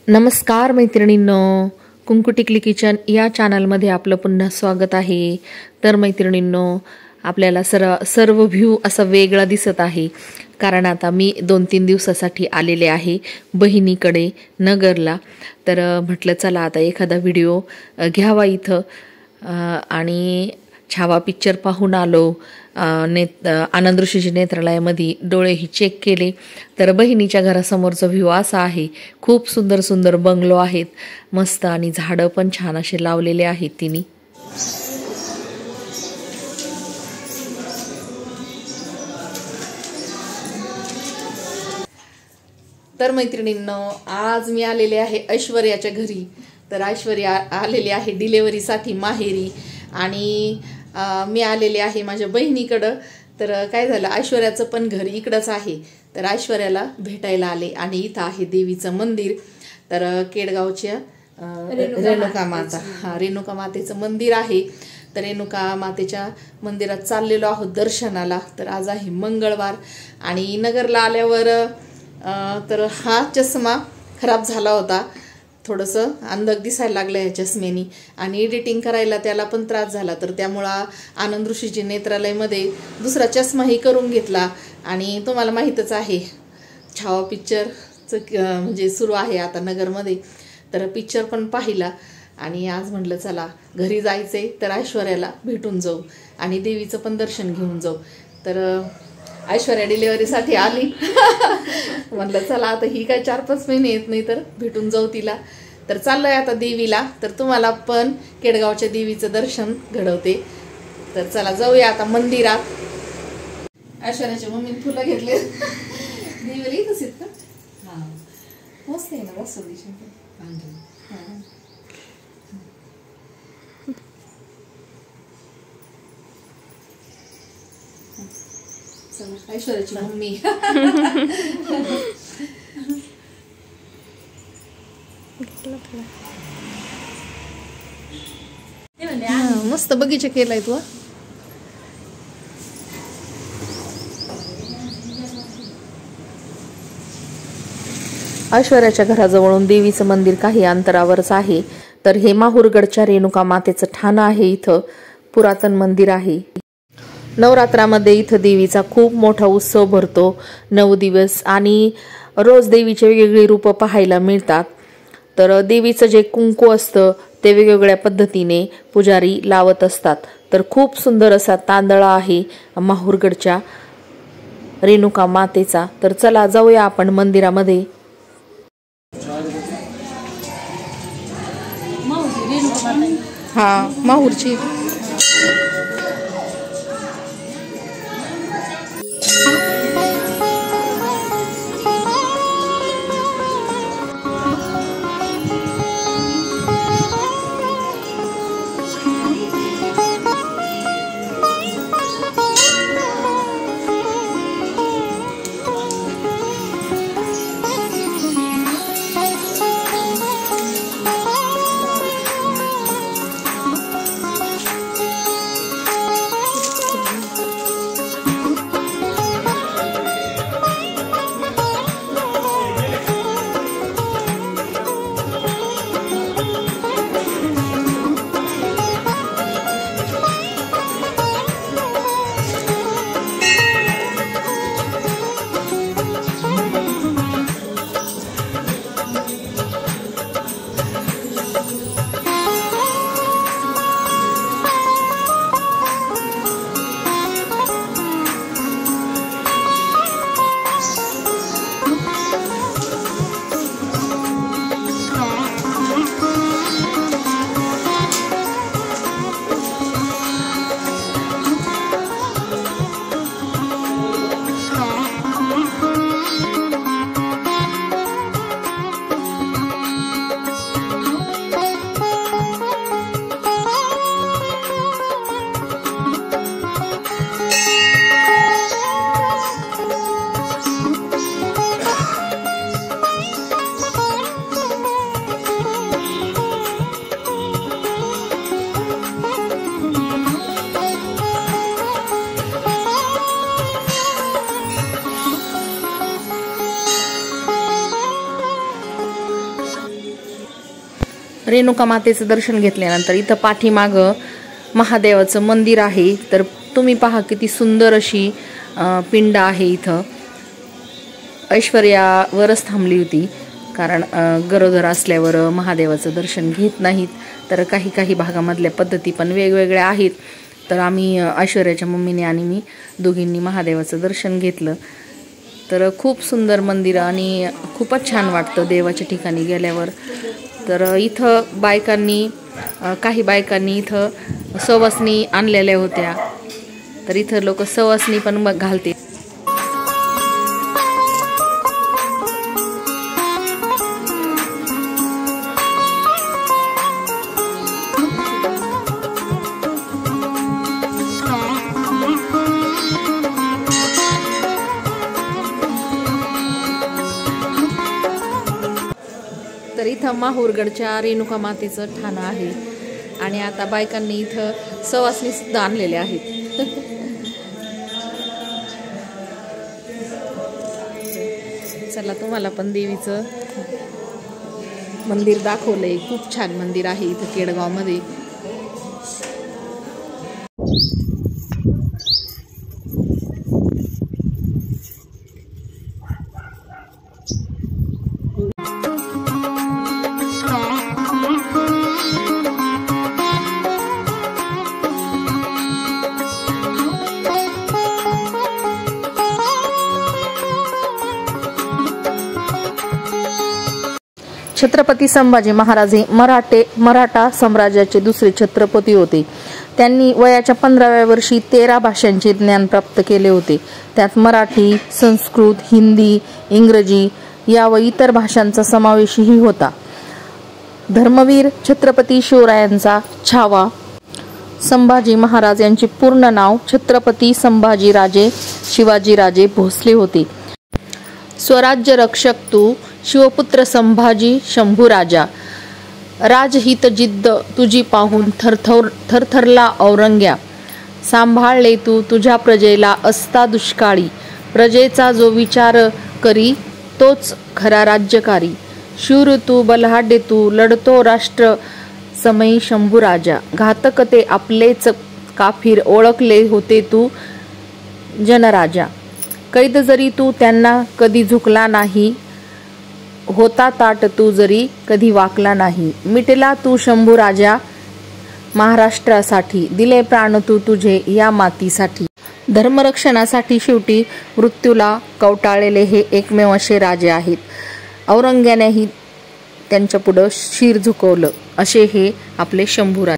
नमस्कार मैत्रिणींनो, कुंकू टिकली किचन या चॅनलमध्ये आपलं पुन्हा स्वागत आहे। तर मैत्रिणींनो, आपल्याला सर्व व्ह्यू असा वेगळा दिसत आहे, कारण आता मी 2-3 दिवसासाठी आलेले आहे बहिणीकडे नगरला। तर म्हटलं चला आता एखादा व्हिडिओ घ्यावा इथं, आणि छावा पिक्चर पाहून आलो। आनंद ऋषीजी नेत्रालयामध्ये डोळेही चेक केले। तर बहिणीच्या घरासमोरचा व्ह्यू असा आहे। खूप सुंदर सुंदर बंगलो आहेत मस्त, आणि झाडं पण छान असे लावलेले आहेत तिने। तर मैत्रिणींनो, आज मी आलेले आहे ऐश्वर्याच्या घरी। तर ऐश्वर्या आलेली आहे डिलेव्हरीसाठी माहेरी, आणि मी आलेले आहे माझ्या बहिणीकडं। तर काय झालं, ऐश्वर्याचं पण घर इकडंच आहे, तर ऐश्वर्याला भेटायला आले। आणि इथं आहे देवीचं मंदिर, तर केडगावच्या रेणुका माता, रेणुका मातेचं मंदिर आहे। तर रेणुका मातेच्या मंदिरात चाललेलो आहोत दर्शनाला। तर आज आहे मंगळवार, आणि नगरला आल्यावर तर हा चष्मा खराब झाला होता, थोडंसं अंधक दिसायला लागलं ह्या चष्म्यानी, आणि एडिटिंग करायला त्याला पण त्रास झाला। तर त्यामुळं आनंद ऋषीजी नेत्रालयमध्ये दुसरा चष्माही करून घेतला। आणि तुम्हाला माहीतच आहे छावा पिक्चरचं म्हणजे सुरू आहे आता नगरमध्ये, तर पिक्चर पण पाहिला। आणि आज म्हटलं चला घरी जायचंय, तर ऐश्वर्याला भेटून जाऊ आणि देवीचं पण दर्शन घेऊन जाऊ। तर ऐश्वर्या डिलिव्हरीसाठी आली म्हटलं चला आता ही काय 4-5 महिने येत नाही, तर भेटून जाऊ तिला। तर चाललोय आता देवीला, तर तुम्हाला पण केडगावच्या देवीचं दर्शन घडवते। तर चला जाऊया आता मंदिरात। ऐश्वर्याच्या मम्मीने फुलं घेतले देवीला इथंच आहेत का? मस्त आहे ना, मस्त दिशा। ऐश्वर्याची मम्मी मस्त बगीचा केलाय तू। ऐश्वर्याच्या घराजवळून देवीचं मंदिर काही अंतरावरच आहे। तर हे माहूरगडच्या रेणुका मातेचं ठाणं आहे, इथं पुरातन मंदिर आहे। नवरात्रामध्ये इथं देवीचा खूप मोठा उत्सव भरतो 9 दिवस, आणि रोज देवीचे वेगवेगळी रूपं पाहायला मिळतात। तर देवीचं जे कुंकू असतं ते वेगवेगळ्या पद्धतीने पुजारी लावत असतात। तर खूप सुंदर असा तांदळा आहे माहूरगडच्या रेणुका मातेचा। तर चला जाऊया आपण मंदिरामध्ये। हा, माहूरची। रेणुका मातेचं दर्शन घेतल्यानंतर इथं पाठीमागं महादेवाचं मंदिर आहे। तर तुम्ही पहा किती सुंदर अशी पिंड आहे। इथं ऐश्वर्या वरच थांबली होती, कारण गरोदर असल्यावर महादेवाचं दर्शन घेत नाहीत। तर काही काही भागामधल्या पद्धती पण वेगवेगळ्या आहेत। तर आम्ही ऐश्वर्याच्या मम्मीने आणि मी दोघींनी महादेवाचं दर्शन घेतलं। तर खूप सुंदर मंदिर आणि खूपच छान वाटतं देवाच्या ठिकाणी गेल्यावर। तर इथं काही बायकांनी इथं सवासणी आणलेल्या होत्या, तर इथं लोक सवासणी पण घालते। तर इथं माहूरगडच्या रेणुका मातेचं ठाणं आहे आणि आता बायकांनी इथं सवासणी सुद्धा आणलेल्या आहेत। चला तुम्हाला पण देवीचं मंदिर दाखवलंय। खूप छान मंदिर आहे इथं केडगावमध्ये। छत्रपती संभाजी महाराज हे मराठा साम्राज्याचे दुसरे छत्रपती होते। त्यांनी वयाच्या 15व्या वर्षी 13 भाषांचे ज्ञान प्राप्त केले होते। त्यात मराठी, संस्कृत, हिंदी, इंग्रजी या व इतर भाषांचा समावेशही होता। धर्मवीर छत्रपती शिवरायांचा छावा संभाजी महाराज यांचे पूर्ण नाव छत्रपती संभाजीराजे शिवाजीराजे भोसले होते। स्वराज्य रक्षक तू शिवपुत्र संभाजी शंभूराजा, राजहित जिद्द तुझी पाहून थरथरला औरंग्या, सांभाळले तू तुझ्या प्रजेला असता दुष्काळी, प्रजेचा जो विचार करी तोच खरा राज्यकारी, शूर तू बलहाड्य तू लढतो राष्ट्र समयी शंभूराजा, घातक ते आपलेच काफीर ओळखले होते तू जनराजा, कैद जरी तू त्यांना कधी झुकला नाही, होता ताट तू जरी कधी वाकला नाही, मिटला तू शंभूराजा महाराष्ट्रासाठी, दिले प्राण तू तुझे या मातीसाठी, धर्मरक्षणासाठी शेवटी मृत्यूला कवटाळलेले हे एकमेव असे राजे आहेत। औरंग्यानेही त्यांच्या पुढे शिर झुकवलं असे हे आपले शंभूराजे।